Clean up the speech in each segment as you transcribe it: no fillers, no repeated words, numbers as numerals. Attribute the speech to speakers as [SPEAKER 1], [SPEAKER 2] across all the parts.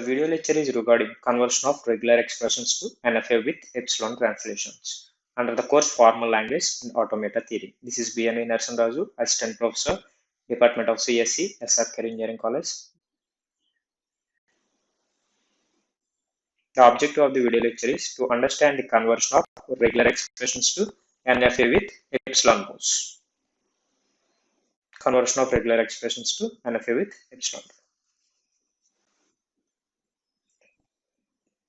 [SPEAKER 1] video lecture is regarding conversion of regular expressions to NFA with epsilon translations under the course Formal Language and Automata Theory. This is BNV Narsanraju, Assistant Professor, Department of CSE, SRK Engineering College. The objective of the video lecture is to understand the conversion of regular expressions to NFA with epsilon modes. Conversion of regular expressions to NFA with epsilon.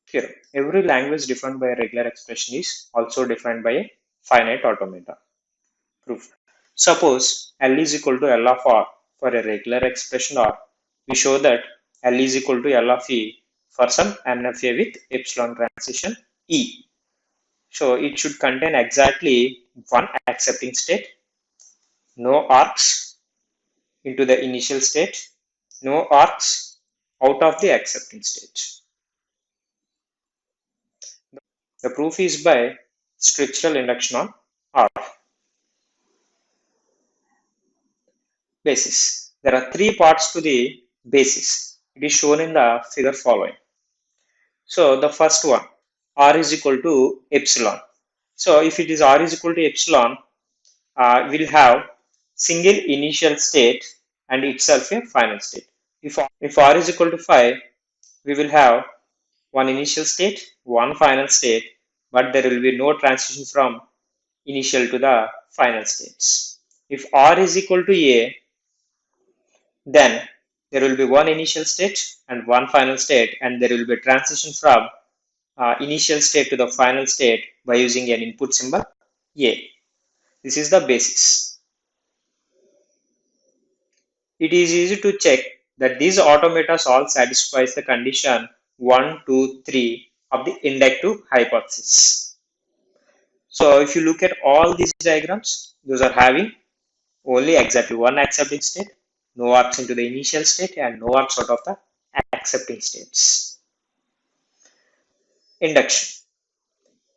[SPEAKER 1] Here, every language defined by a regular expression is also defined by a finite automata. Proof. Suppose L is equal to L of R for a regular expression R. We show that L is equal to L of E for some NFA with epsilon transition E. So it should contain exactly one accepting state, no arcs into the initial state, no arcs out of the accepting state. The proof is by structural induction on R. Basis. There are three parts to the basis. It is shown in the figure following. So the first one, R is equal to epsilon. So if it is R is equal to epsilon, we'll have single initial state and itself a final state. If R is equal to 5, we will have one initial state, one final state, but there will be no transition from initial to the final states. If R is equal to A, then there will be one initial state and one final state, and there will be transition from initial state to the final state by using an input symbol A. This is the basis. It is easy to check that these automatas all satisfies the condition 1, 2, 3 of the inductive hypothesis. So if you look at all these diagrams, those are having only exactly one accepting state, no arcs into the initial state and no arcs out of the accepting states. Induction.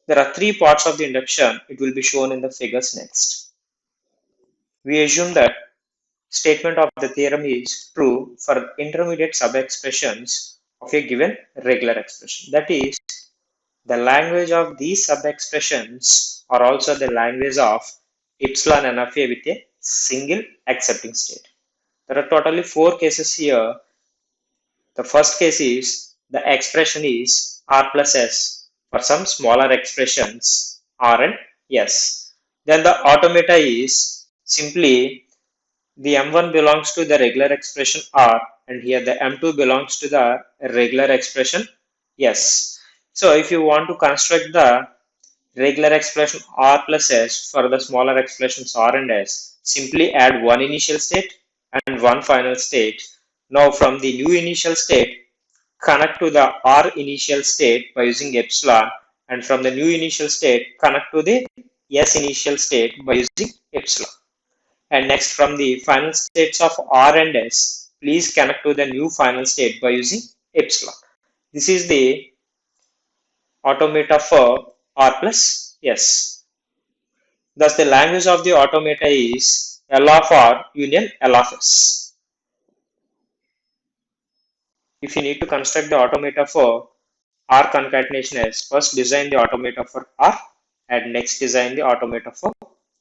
[SPEAKER 1] There are three parts of the induction. It will be shown in the figures next. We assume that statement of the theorem is true for intermediate sub-expressions of a given regular expression. That is, the language of these sub-expressions are also the language of epsilon NFA with a single accepting state. There are totally 4 cases here. The first case is the expression is R plus S for some smaller expressions R and S. Then the automata is simply the M1 belongs to the regular expression R, and here the M2 belongs to the regular expression S. So if you want to construct the regular expression R plus S for the smaller expressions R and S, simply add one initial state and one final state. Now from the new initial state, connect to the R initial state by using epsilon, and from the new initial state, connect to the S initial state by using epsilon. And next, from the final states of R and S, please connect to the new final state by using epsilon. This is the automata for R plus S. Thus, the language of the automata is L of R union L of S. If you need to construct the automata for R concatenation S, first design the automata for R and next design the automata for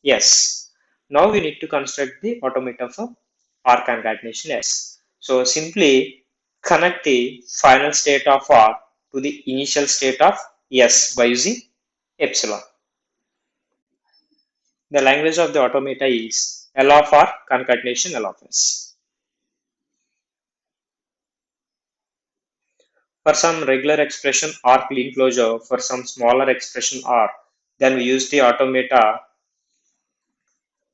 [SPEAKER 1] S. Now we need to construct the automata for R concatenation S. So simply connect the final state of R to the initial state of S by using epsilon. The language of the automata is L of R concatenation L of S. For some regular expression R clean closure, for some smaller expression R, then we use the automata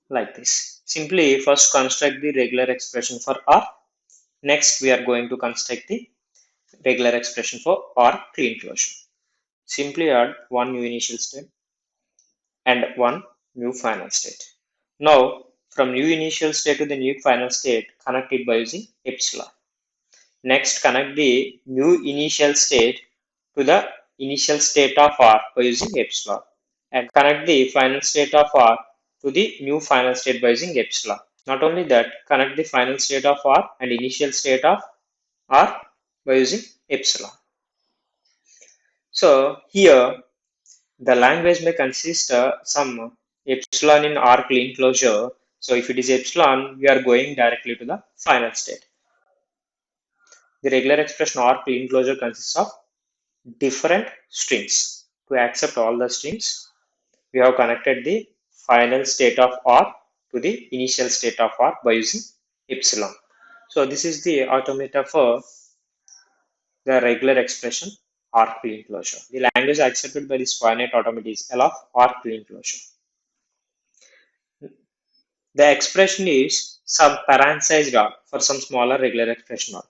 [SPEAKER 1] like this. Simply first construct the regular expression for R. Next we are going to construct the regular expression for R clean closure. Simply add one new initial state and one new final state. Now from new initial state to the new final state, connect it by using epsilon. Next, connect the new initial state to the initial state of R by using epsilon, and connect the final state of R to the new final state by using epsilon. Not only that, connect the final state of R and initial state of R by using epsilon. So here the language may consist some epsilon in R clean closure. So if it is epsilon, we are going directly to the final state. The regular expression R clean closure consists of different strings. To accept all the strings, we have connected the final state of R to the initial state of R by using epsilon. So this is the automata for the regular expression R clean closure. The language accepted by this finite automata is L of R clean closure. The expression is some parenthesized R for some smaller regular expression R.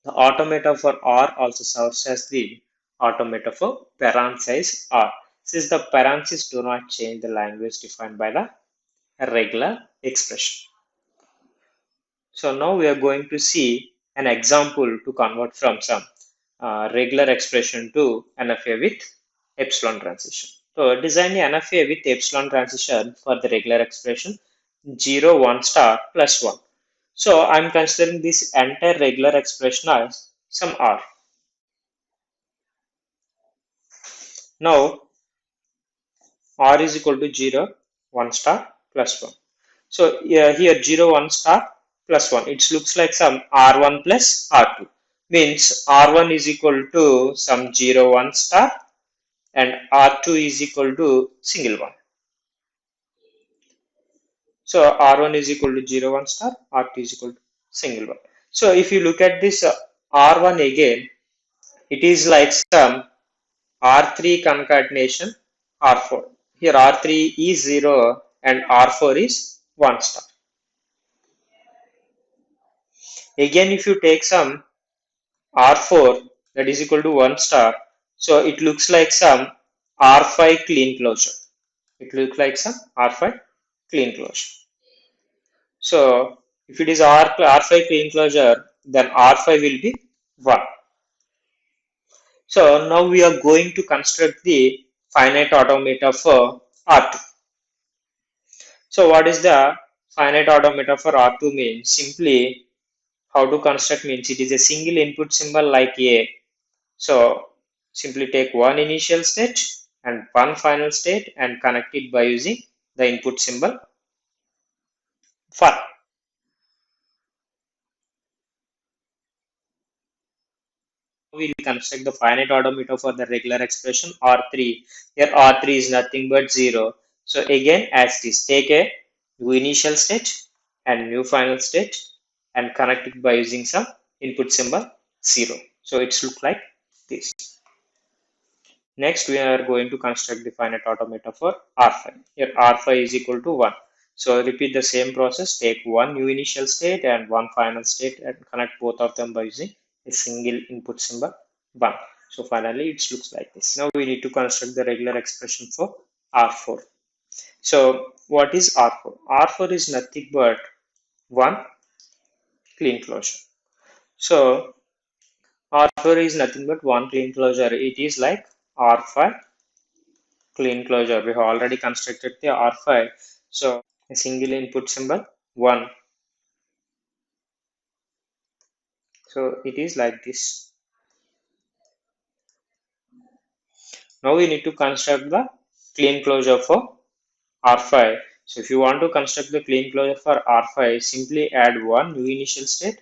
[SPEAKER 1] The automata for R also serves as the automata for parenthesized R. Since the parentheses do not change the language defined by the regular expression. So now we are going to see an example to convert from some regular expression to NFA with epsilon transition. So design the NFA with epsilon transition for the regular expression 0, 1 star plus 1. So I'm considering this entire regular expression as some R. Now R is equal to 0, 1 star plus 1. So here 0, 1 star plus 1. It looks like some R1 plus R2. Means R1 is equal to some 0, 1 star and R2 is equal to single 1. So R1 is equal to 0, 1 star, R2 is equal to single 1. So if you look at this R1 again, it is like some R3 concatenation R4. Here R3 is 0 and R4 is 1 star. Again, if you take some R4 that is equal to 1 star, so it looks like some R5 clean closure. It looks like some R5 clean closure. So if it is R5 clean closure, then R5 will be 1. So now we are going to construct the finite automata for R2. So what is the finite automata for R2 means? Simply how to construct means it is a single input symbol like A. So simply take one initial state and one final state and connect it by using the input symbol for. We will construct the finite automata for the regular expression R3. Here R3 is nothing but 0. So again as this, take a new initial state and new final state and connect it by using some input symbol 0. So it's look like this. Next we are going to construct the finite automata for R5. Here R5 is equal to 1. So repeat the same process, take one new initial state and one final state and connect both of them by using a single input symbol 1. So finally it looks like this. Now we need to construct the regular expression for R4. So what is R4? R4 is nothing but one clean closure. So R4 is nothing but one clean closure. It is like R5 clean closure. We have already constructed the R5. So a single input symbol 1. So it is like this. Now we need to construct the clean closure for R5. So if you want to construct the clean closure for R5, simply add one new initial state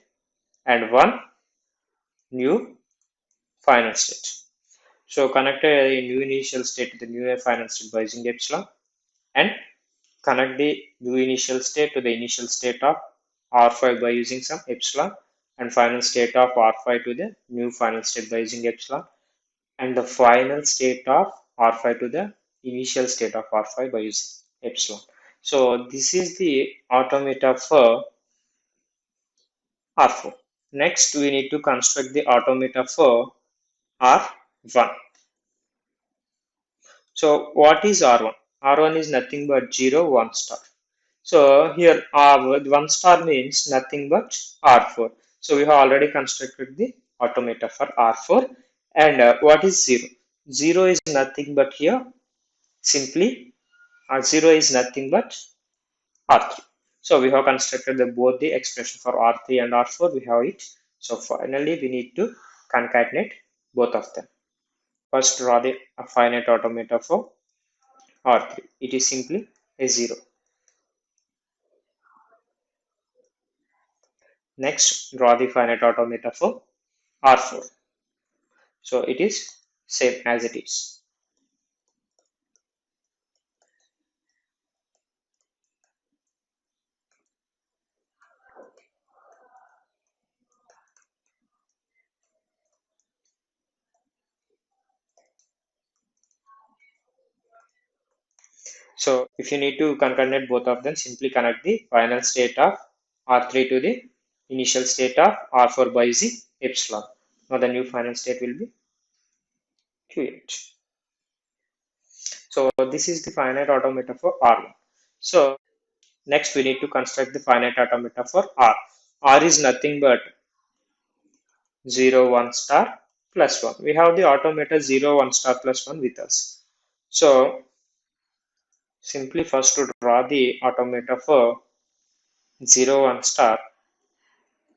[SPEAKER 1] and one new final state. So connect a new initial state to the new final state by using epsilon and connect the new initial state to the initial state of R5 by using some epsilon and final state of R5 to the new final state by using epsilon and the final state of R5 to the initial state of R5 by using epsilon. So this is the automata for R4. Next we need to construct the automata for R1. So what is R1? R1 is nothing but 0, 1 star. So here R1 star means nothing but R4. So we have already constructed the automata for R4. And what is 0? 0 is nothing but here simply 0 is nothing but R3. So we have constructed both the expression for R3 and R4. We have it. So finally we need to concatenate both of them. First, draw the finite automata for R3. It is simply a 0. Next, draw the finite automata for R4. So it is same as it is. So if you need to concatenate both of them, simply connect the final state of R3 to the initial state of R4 by using epsilon. Now the new final state will be QH. So this is the finite automata for R1. So next we need to construct the finite automata for R. R is nothing but 0, 1 star plus 1. We have the automata 0, 1 star plus 1 with us. So simply first to draw the automata for 0, 1 star,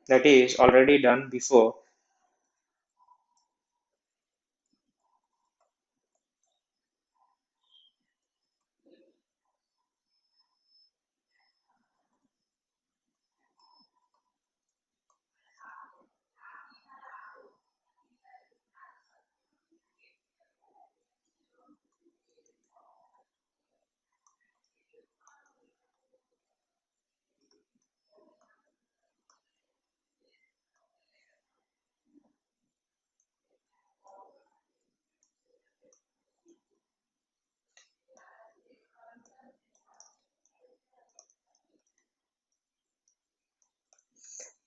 [SPEAKER 1] that is already done before.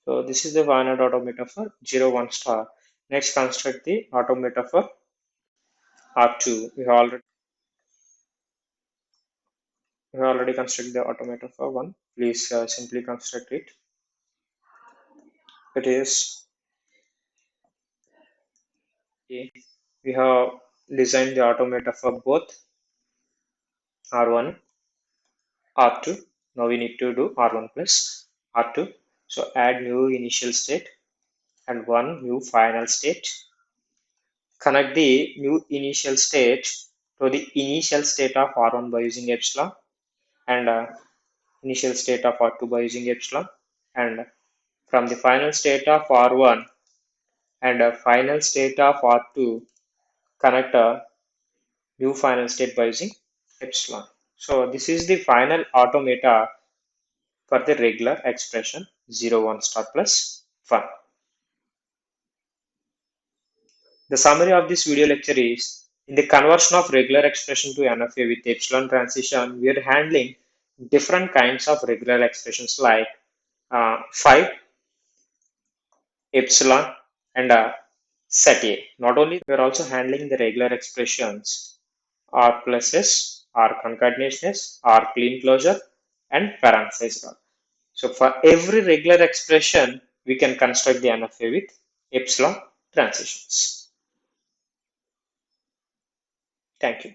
[SPEAKER 1] So this is the finite automata for 0, 1 star. Next construct the automata for R2. We have already constructed the automata for 1. Please simply construct it. It is A. We have designed the automata for both R1, R2. Now we need to do R1 plus R2. So add new initial state and one new final state. Connect the new initial state to the initial state of R1 by using epsilon and initial state of R2 by using epsilon, and from the final state of R1 and a final state of R2 connect a new final state by using epsilon. So this is the final automata for the regular expression 0, 1 star plus 1. The summary of this video lecture is, in the conversion of regular expression to NFA with epsilon transition, we are handling different kinds of regular expressions like phi, epsilon, and set A. Not only, we are also handling the regular expressions R plus S, R concatenation S, R clean closure, and parenthesized R. So for every regular expression, we can construct the NFA with epsilon transitions. Thank you.